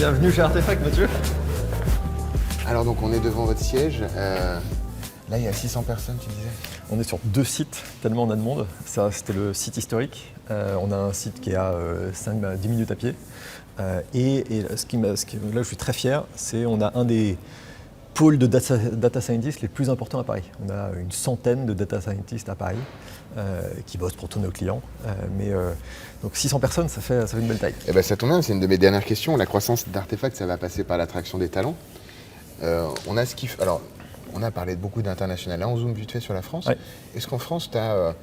Bienvenue chez Artefact, Mathieu. Alors donc on est devant votre siège. Là il y a 600 personnes, tu disais. On est sur 2 sites, tellement on a de monde. Ça, c'était le site historique. On a un site qui est à 5-10 minutes à pied. Et là, je suis très fier, c'est on a un des pôles de data scientists les plus importants à Paris. On a une centaine de data scientists à Paris qui bossent pour tous nos clients. Donc 600 personnes, ça fait une belle taille. Eh ben, ça tombe bien, c'est une de mes dernières questions. La croissance d'Artefact, ça va passer par l'attraction des talents. Alors, on a parlé de beaucoup d'international. Là, on zoome vite fait sur la France. Ouais. Est-ce qu'en France, tu as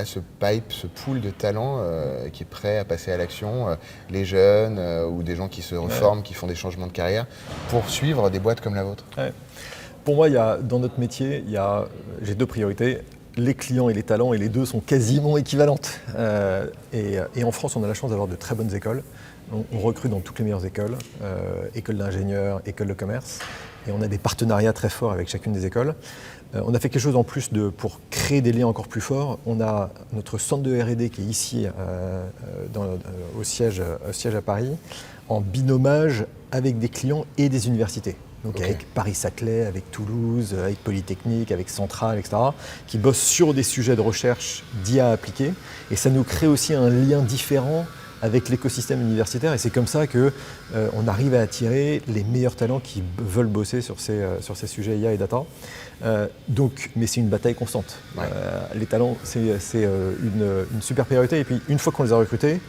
ce pipe, ce pool de talents qui est prêt à passer à l'action, les jeunes ou des gens qui se reforment, qui font des changements de carrière, pour suivre des boîtes comme la vôtre? Ouais. Pour moi, dans notre métier, j'ai 2 priorités. Les clients et les talents, et les 2 sont quasiment équivalentes. Et en France, on a la chance d'avoir de très bonnes écoles. On recrute dans toutes les meilleures écoles, écoles d'ingénieurs, écoles de commerce. Et on a des partenariats très forts avec chacune des écoles. On a fait quelque chose en plus pour créer des liens encore plus forts. On a notre centre de R&D qui est ici, au siège à Paris, en binomage avec des clients et des universités. Donc okay. Avec Paris-Saclay, avec Toulouse, avec Polytechnique, avec Centrale, etc., qui bossent sur des sujets de recherche d'IA appliqués. Et ça nous crée aussi un lien différent avec l'écosystème universitaire. Et c'est comme ça qu'on arrive à attirer les meilleurs talents qui veulent bosser sur ces sujets IA et data. Mais c'est une bataille constante. Ouais. Les talents, c'est une super priorité. Et puis, une fois qu'on les a recrutés,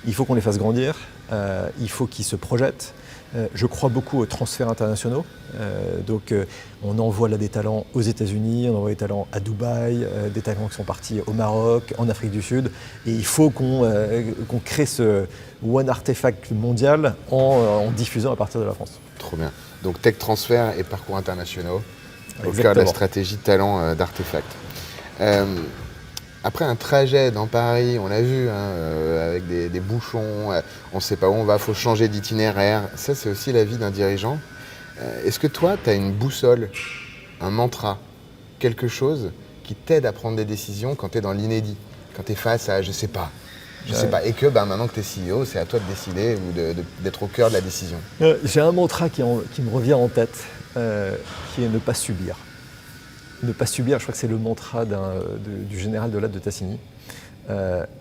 il faut qu'on les fasse grandir, il faut qu'ils se projettent. Je crois beaucoup aux transferts internationaux. On envoie là des talents aux États-Unis, on envoie des talents à Dubaï, des talents qui sont partis au Maroc, en Afrique du Sud. Et il faut qu'on crée ce One Artefact mondial en diffusant à partir de la France. Trop bien. Donc tech transfert et parcours internationaux au cœur de la stratégie de talent d'Artefact. Après un trajet dans Paris, on l'a vu, avec des bouchons, on ne sait pas où on va, il faut changer d'itinéraire. Ça, c'est aussi la vie d'un dirigeant. Est-ce que toi, tu as une boussole, un mantra, quelque chose qui t'aide à prendre des décisions quand tu es dans l'inédit, quand tu es face à je sais pas, et que maintenant que tu es CEO, c'est à toi de décider ou d'être au cœur de la décision? J'ai un mantra qui me revient en tête, qui est ne pas subir. Ne pas subir, je crois que c'est le mantra du général de Latte de Tassigny.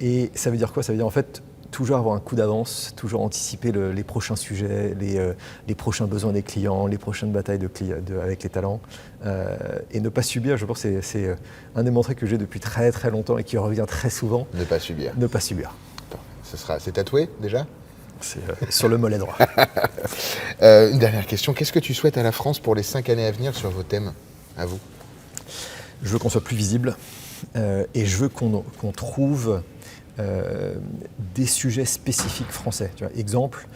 Et ça veut dire quoi? Ça veut dire en fait toujours avoir un coup d'avance, toujours anticiper les prochains sujets, les prochains besoins des clients, les prochaines batailles avec les talents. Et ne pas subir, je pense que c'est un des mantras que j'ai depuis très très longtemps et qui revient très souvent. Ne pas subir. Ne pas subir. C'est tatoué déjà? C'est sur le mollet droit. Une dernière question, qu'est-ce que tu souhaites à la France pour les 5 années à venir sur vos thèmes, à vous? Je veux qu'on soit plus visible et je veux qu'on trouve des sujets spécifiques français. Tu vois, exemple,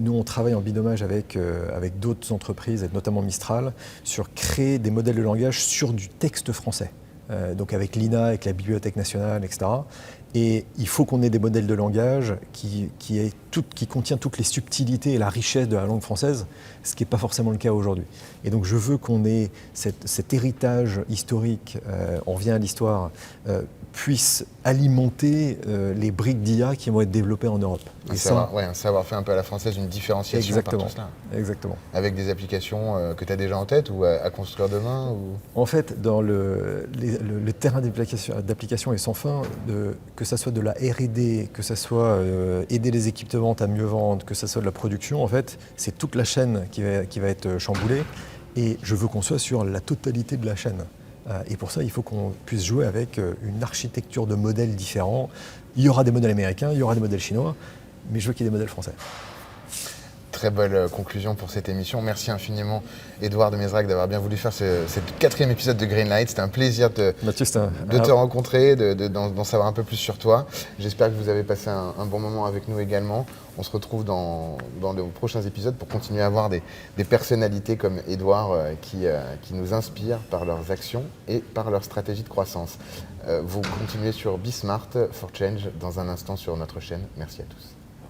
nous on travaille en binomage avec d'autres entreprises, et notamment Mistral, sur créer des modèles de langage sur du texte français. Donc avec l'INA, avec la Bibliothèque nationale, etc. Et il faut qu'on ait des modèles de langage qui contiennent toutes les subtilités et la richesse de la langue française, ce qui n'est pas forcément le cas aujourd'hui. Et donc je veux qu'on ait cet héritage historique, on revient à l'histoire, puisse alimenter les briques d'IA qui vont être développées en Europe. Un savoir-faire un peu à la française, une différenciation par tout cela. Exactement. Avec des applications que tu as déjà en tête ou à construire demain ou... En fait, dans le terrain d'application est sans fin, que ça soit de la R&D, que ça soit aider les équipes de vente à mieux vendre, que ça soit de la production, en fait, c'est toute la chaîne qui va être chamboulée. Et je veux qu'on soit sur la totalité de la chaîne. Et pour ça, il faut qu'on puisse jouer avec une architecture de modèles différents. Il y aura des modèles américains, il y aura des modèles chinois, mais je veux qu'il y ait des modèles français. Très belle conclusion pour cette émission. Merci infiniment, Edouard de Mezrac, d'avoir bien voulu faire ce 4e épisode de Greenlight. C'était un plaisir de te rencontrer, d'en savoir un peu plus sur toi. J'espère que vous avez passé un bon moment avec nous également. On se retrouve dans les prochains épisodes pour continuer à voir des personnalités comme Edouard qui nous inspirent par leurs actions et par leur stratégie de croissance. Vous continuez sur Be Smart for Change dans un instant sur notre chaîne. Merci à tous.